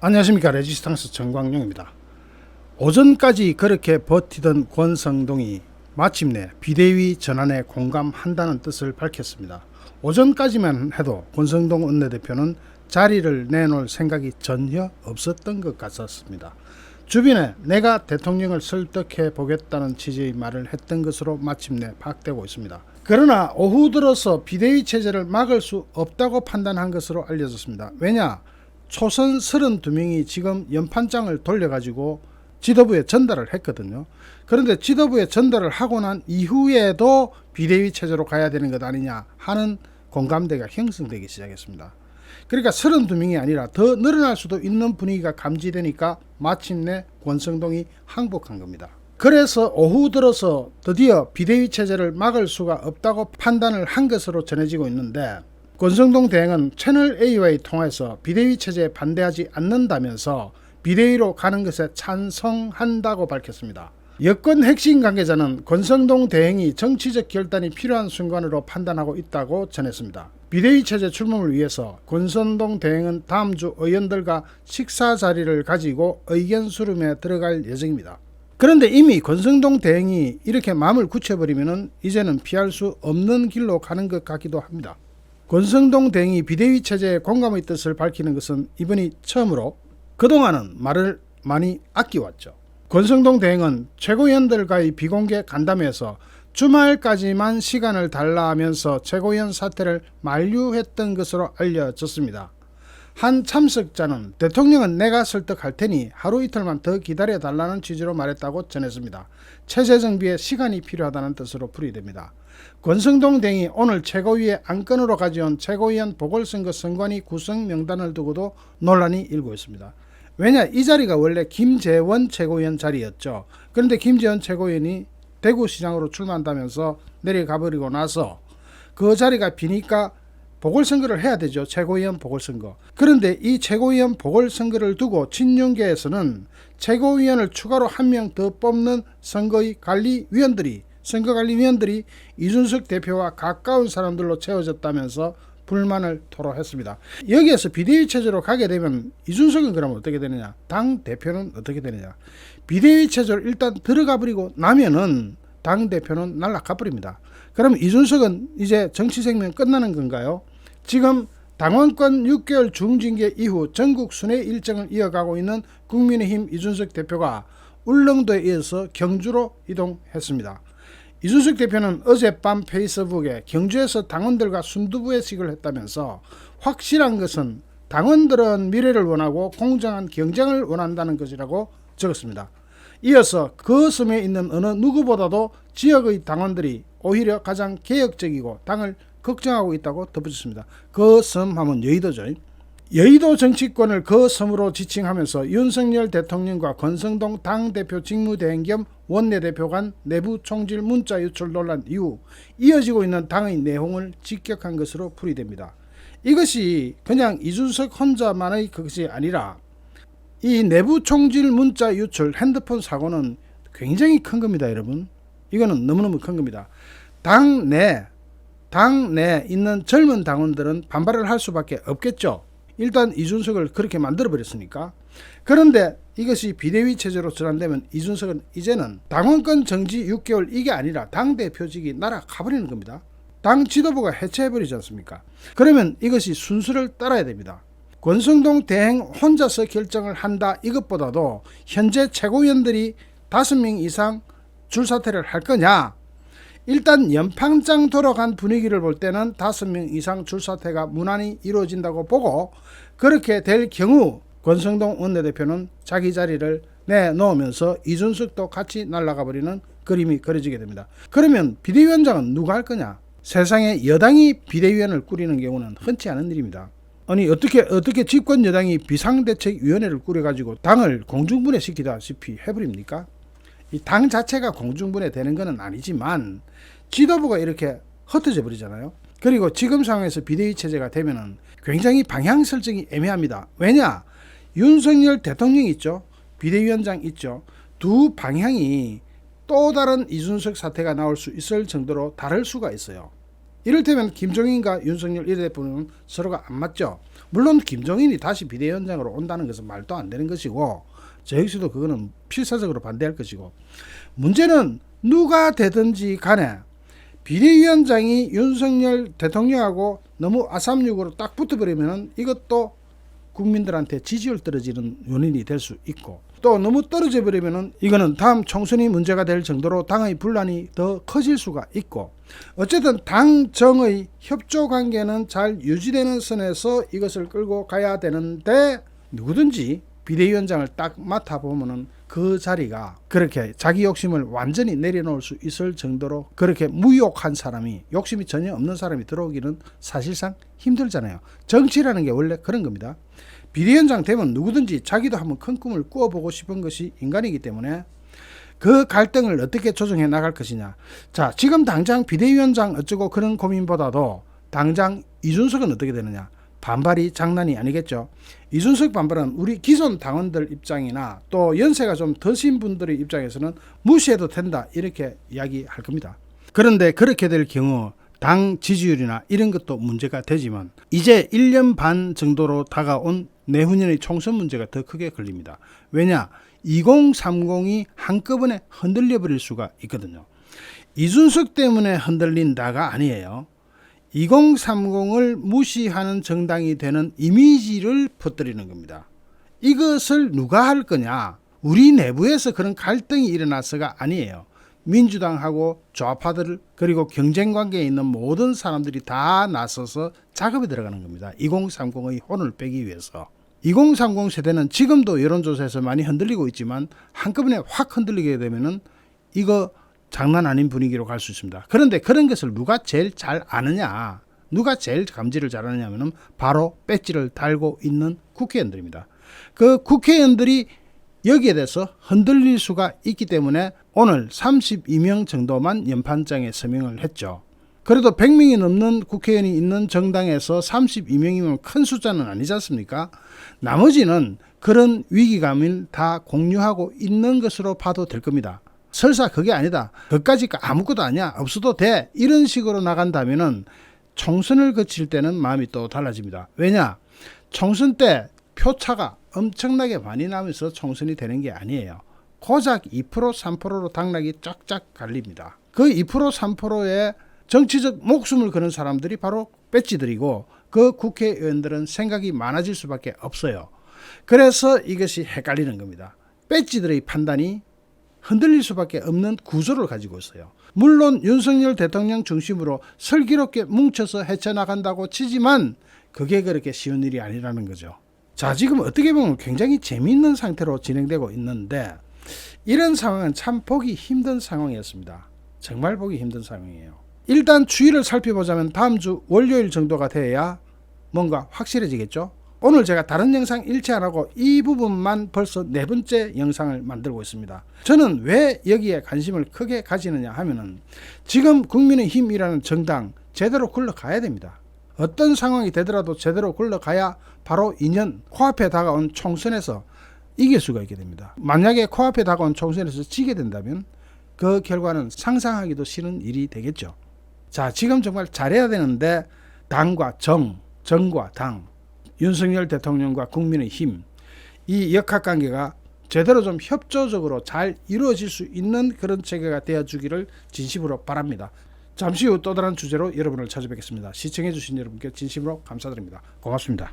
안녕하십니까. 레지스탕스 정광용입니다. 오전까지 그렇게 버티던 권성동이 마침내 비대위 전환에 공감한다는 뜻을 밝혔습니다. 오전까지만 해도 권성동 원내대표는 자리를 내놓을 생각이 전혀 없었던 것 같았습니다. 주변에 내가 대통령을 설득해 보겠다는 취지의 말을 했던 것으로 마침내 파악되고 있습니다. 그러나 오후 들어서 비대위 체제를 막을 수 없다고 판단한 것으로 알려졌습니다. 왜냐? 초선 32명이 지금 연판장을 돌려가지고 지도부에 전달을 했거든요. 그런데 지도부에 전달을 하고 난 이후에도 비대위 체제로 가야 되는 것 아니냐 하는 공감대가 형성되기 시작했습니다. 그러니까 32명이 아니라 더 늘어날 수도 있는 분위기가 감지되니까 마침내 권성동이 항복한 겁니다. 그래서 오후 들어서 드디어 비대위 체제를 막을 수가 없다고 판단을 한 것으로 전해지고 있는데, 권성동 대행은 채널A와의 통화에서 비대위 체제에 반대하지 않는다면서 비대위로 가는 것에 찬성한다고 밝혔습니다. 여권 핵심 관계자는 권성동 대행이 정치적 결단이 필요한 순간으로 판단하고 있다고 전했습니다. 비대위 체제 출범을 위해서 권성동 대행은 다음 주 의원들과 식사 자리를 가지고 의견 수렴에 들어갈 예정입니다. 그런데 이미 권성동 대행이 이렇게 마음을 굳혀버리면 이제는 피할 수 없는 길로 가는 것 같기도 합니다. 권성동 대행이 비대위 체제에 공감의 뜻을 밝히는 것은 이번이 처음으로 그동안은 말을 많이 아껴왔죠. 권성동 대행은 최고위원들과의 비공개 간담회에서 주말까지만 시간을 달라 하면서 최고위원 사퇴를 만류했던 것으로 알려졌습니다. 한 참석자는 대통령은 내가 설득할 테니 하루 이틀만 더 기다려 달라는 취지로 말했다고 전했습니다. 체제 정비에 시간이 필요하다는 뜻으로 풀이됩니다. 권성동 대행이 오늘 최고위에 안건으로 가져온 최고위원 보궐선거 선관위 구성 명단을 두고도 논란이 일고 있습니다. 왜냐, 이 자리가 원래 김재원 최고위원 자리였죠. 그런데 김재원 최고위원이 대구시장으로 출마한다면서 내려가버리고 나서 그 자리가 비니까 보궐선거를 해야 되죠. 최고위원 보궐선거. 그런데 이 최고위원 보궐선거를 두고 친윤계에서는 최고위원을 추가로 한 명 더 뽑는 선거관리위원들이 이준석 대표와 가까운 사람들로 채워졌다면서 불만을 토로했습니다. 여기에서 비대위 체제로 가게 되면 이준석은 그러면 어떻게 되느냐? 당 대표는 어떻게 되느냐? 비대위 체제로 일단 들어가 버리고 나면은 당 대표는 날아가 버립니다. 그럼 이준석은 이제 정치 생명 끝나는 건가요? 지금 당원권 6개월 중징계 이후 전국 순회 일정을 이어가고 있는 국민의힘 이준석 대표가 울릉도에 이어서 경주로 이동했습니다. 이준석 대표는 어젯밤 페이스북에 경주에서 당원들과 순두부회식을 했다면서 확실한 것은 당원들은 미래를 원하고 공정한 경쟁을 원한다는 것이라고 적었습니다. 이어서 그 섬에 있는 어느 누구보다도 지역의 당원들이 오히려 가장 개혁적이고 당을 걱정하고 있다고 덧붙였습니다. 그 섬 하면 여의도죠. 여의도 정치권을 그 섬으로 지칭하면서 윤석열 대통령과 권성동 당대표 직무대행 겸 원내대표 간 내부 총질 문자 유출 논란 이후 이어지고 있는 당의 내홍을 직격한 것으로 풀이됩니다. 이것이 그냥 이준석 혼자만의 것이 아니라 이 내부 총질 문자 유출 핸드폰 사고는 굉장히 큰 겁니다. 여러분, 이거는 너무너무 큰 겁니다. 당내 있는 젊은 당원들은 반발을 할 수밖에 없겠죠. 일단 이준석을 그렇게 만들어버렸으니까. 그런데 이것이 비대위 체제로 전환되면 이준석은 이제는 당원권 정지 6개월 이게 아니라 당대표직이 날아가버리는 겁니다. 당 지도부가 해체해버리지 않습니까? 그러면 이것이 순서를 따라야 됩니다. 권성동 대행 혼자서 결정을 한다 이것보다도 현재 최고위원들이 5명 이상 줄사퇴를 할 거냐? 일단 연판장 돌아간 분위기를 볼 때는 5명 이상 줄사퇴가 무난히 이루어진다고 보고, 그렇게 될 경우 권성동 원내대표는 자기 자리를 내놓으면서 이준석도 같이 날아가 버리는 그림이 그려지게 됩니다. 그러면 비대위원장은 누가 할 거냐? 세상에 여당이 비대위원을 꾸리는 경우는 흔치 않은 일입니다. 아니 어떻게 집권 여당이 비상대책위원회를 꾸려가지고 당을 공중분해시키다시피 해버립니까? 이 당 자체가 공중분해되는 것은 아니지만 지도부가 이렇게 흩어져 버리잖아요. 그리고 지금 상황에서 비대위 체제가 되면은 굉장히 방향 설정이 애매합니다. 왜냐? 윤석열 대통령 있죠. 비대위원장 있죠. 두 방향이 또 다른 이준석 사태가 나올 수 있을 정도로 다를 수가 있어요. 이를테면 김종인과 윤석열 이 대표는 서로가 안 맞죠. 물론 김종인이 다시 비대위원장으로 온다는 것은 말도 안 되는 것이고 저 역시도 그거는 필사적으로 반대할 것이고, 문제는 누가 되든지 간에 비대위원장이 윤석열 대통령하고 너무 아삼육으로 딱 붙어버리면 이것도 국민들한테 지지율 떨어지는 원인이 될 수 있고, 또 너무 떨어져 버리면 이거는 다음 총선이 문제가 될 정도로 당의 분란이 더 커질 수가 있고, 어쨌든 당정의 협조 관계는 잘 유지되는 선에서 이것을 끌고 가야 되는데, 누구든지 비대위원장을 딱 맡아보면은 그 자리가 그렇게 자기 욕심을 완전히 내려놓을 수 있을 정도로 그렇게 무욕한 사람이, 욕심이 전혀 없는 사람이 들어오기는 사실상 힘들잖아요. 정치라는 게 원래 그런 겁니다. 비대위원장 되면 누구든지 자기도 한번 큰 꿈을 꾸어보고 싶은 것이 인간이기 때문에 그 갈등을 어떻게 조정해 나갈 것이냐. 자, 지금 당장 비대위원장 어쩌고 그런 고민보다도 당장 이준석은 어떻게 되느냐. 반발이 장난이 아니겠죠. 이준석 반발은 우리 기존 당원들 입장이나 또 연세가 좀 드신 분들의 입장에서는 무시해도 된다, 이렇게 이야기할 겁니다. 그런데 그렇게 될 경우 당 지지율이나 이런 것도 문제가 되지만, 이제 1년 반 정도로 다가온 내후년의 총선 문제가 더 크게 걸립니다. 왜냐? 2030이 한꺼번에 흔들려 버릴 수가 있거든요. 이준석 때문에 흔들린다가 아니에요. 2030을 무시하는 정당이 되는 이미지를 퍼뜨리는 겁니다. 이것을 누가 할 거냐? 우리 내부에서 그런 갈등이 일어나서가 아니에요. 민주당하고 좌파들 그리고 경쟁관계에 있는 모든 사람들이 다 나서서 작업에 들어가는 겁니다. 2030의 혼을 빼기 위해서. 2030 세대는 지금도 여론조사에서 많이 흔들리고 있지만 한꺼번에 확 흔들리게 되면은 이거 장난 아닌 분위기로 갈 수 있습니다. 그런데 그런 것을 누가 제일 잘 아느냐, 누가 제일 감지를 잘하느냐 하면 바로 배지를 달고 있는 국회의원들입니다. 그 국회의원들이 여기에 대해서 흔들릴 수가 있기 때문에 오늘 32명 정도만 연판장에 서명을 했죠. 그래도 100명이 넘는 국회의원이 있는 정당에서 32명이면 큰 숫자는 아니지 않습니까? 나머지는 그런 위기감을 다 공유하고 있는 것으로 봐도 될 겁니다. 설사 그게 아니다, 그까짓 거 아무것도 아니야, 없어도 돼, 이런 식으로 나간다면은 총선을 거칠 때는 마음이 또 달라집니다. 왜냐? 총선 때 표차가 엄청나게 많이 나면서 총선이 되는 게 아니에요. 고작 2% 3%로 당락이 쫙쫙 갈립니다. 그 2% 3%의 정치적 목숨을 거는 사람들이 바로 배지들이고, 그 국회의원들은 생각이 많아질 수밖에 없어요. 그래서 이것이 헷갈리는 겁니다. 배지들의 판단이 흔들릴 수밖에 없는 구조를 가지고 있어요. 물론 윤석열 대통령 중심으로 슬기롭게 뭉쳐서 헤쳐나간다고 치지만 그게 그렇게 쉬운 일이 아니라는 거죠. 자, 지금 어떻게 보면 굉장히 재미있는 상태로 진행되고 있는데, 이런 상황은 참 보기 힘든 상황이었습니다. 정말 보기 힘든 상황이에요. 일단 추이를 살펴보자면 다음 주 월요일 정도가 돼야 뭔가 확실해지겠죠. 오늘 제가 다른 영상 일치 안 하고 이 부분만 벌써 4번째 영상을 만들고 있습니다. 저는 왜 여기에 관심을 크게 가지느냐 하면은, 지금 국민의힘이라는 정당 제대로 굴러가야 됩니다. 어떤 상황이 되더라도 제대로 굴러가야 바로 2년 코앞에 다가온 총선에서 이길 수가 있게 됩니다. 만약에 코앞에 다가온 총선에서 지게 된다면 그 결과는 상상하기도 싫은 일이 되겠죠. 자, 지금 정말 잘해야 되는데 당과 정과 당, 윤석열 대통령과 국민의힘, 이 역학관계가 제대로 좀 협조적으로 잘 이루어질 수 있는 그런 체계가 되어주기를 진심으로 바랍니다. 잠시 후 또 다른 주제로 여러분을 찾아뵙겠습니다. 시청해주신 여러분께 진심으로 감사드립니다. 고맙습니다.